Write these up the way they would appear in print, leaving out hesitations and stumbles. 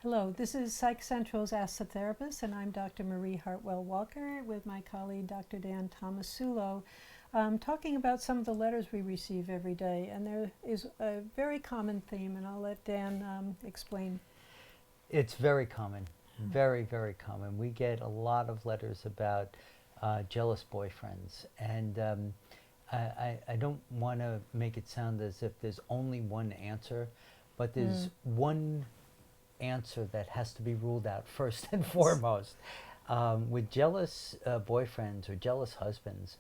Hello, this is Psych Central's Ask the Therapist, and I'm Dr. Marie Hartwell-Walker with my colleague Dr. Dan Tomasulo, talking about some of the letters we receive every day. And there is a very common theme, and I'll let Dan explain. It's very common, very, very common. We get a lot of letters about jealous boyfriends, and I don't want to make it sound as if there's only one answer, but there's one answer that has to be ruled out first and foremost. With jealous boyfriends or jealous husbands,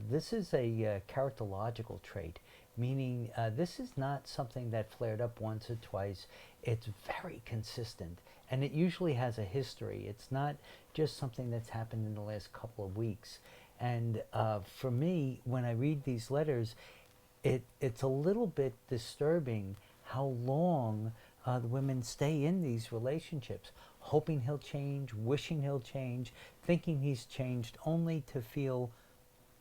this is a characterological trait, meaning this is not something that flared up once or twice. It's very consistent, and it usually has a history. It's not just something that's happened in the last couple of weeks. And for me, when I read these letters, it's a little bit disturbing how long the women stay in these relationships, hoping he'll change, wishing he'll change, thinking he's changed, only to feel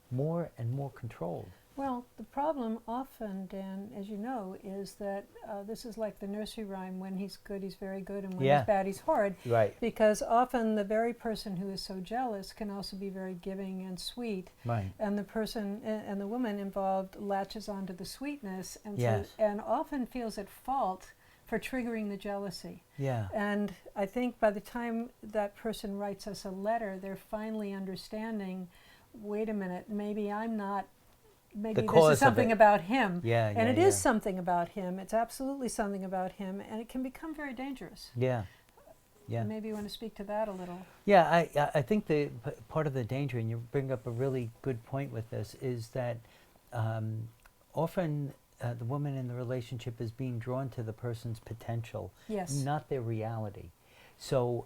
more and more controlled. Well, the problem often, Dan, as you know, is that this is like the nursery rhyme: when he's good, he's very good, and when he's bad, he's horrid. Right. Because often the very person who is so jealous can also be very giving and sweet. Right. And the person and the woman involved latches onto the sweetness, and Yes. and often feels at fault for triggering the jealousy. Yeah. And I think by the time that person writes us a letter, they're finally understanding, wait a minute, maybe I'm not, maybe this is something about him. Yeah, and it yeah. is something about him. It's absolutely something about him, and it can become very dangerous. Yeah. Yeah. Maybe you want to speak to that a little. Yeah, I think the part of the danger, and you bring up a really good point with this, is that often the woman in the relationship is being drawn to the person's potential, Yes. not their reality. So,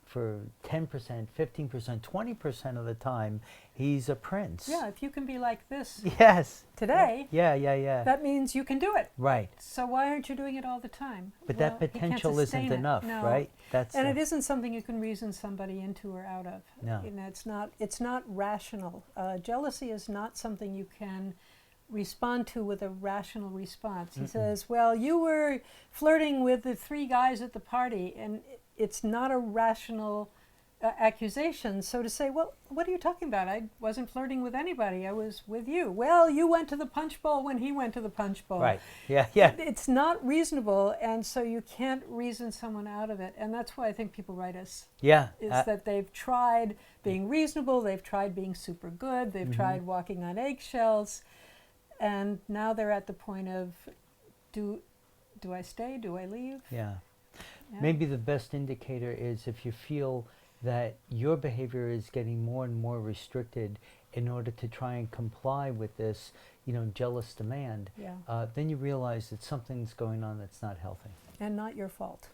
for 10%, 15%, 20% of the time, he's a prince. Yeah, if you can be like this Yes. today, Yeah. that means you can do it. Right. So why aren't you doing it all the time? But Well, that he can't potential isn't sustain it. enough, No. right? That's And it isn't something you can reason somebody into or out of. No. You know, it's not rational. Jealousy is not something you can respond to with a rational response. He says, well, you were flirting with the 3 guys at the party, and it's not a rational accusation. So to say, well, what are you talking about? I wasn't flirting with anybody. I was with you. Well, you went to the punch bowl when he went to the punch bowl. Right. Yeah. It's not reasonable, and so you can't reason someone out of it. And that's why I think people write us. Yeah. Is that they've tried being reasonable, they've tried being super good, they've tried walking on eggshells, and now they're at the point of, do I stay? Do I leave? Yeah. Yeah. Maybe the best indicator is if you feel that your behavior is getting more and more restricted in order to try and comply with this, jealous demand. Yeah. Then you realize that something's going on that's not healthy. And not your fault.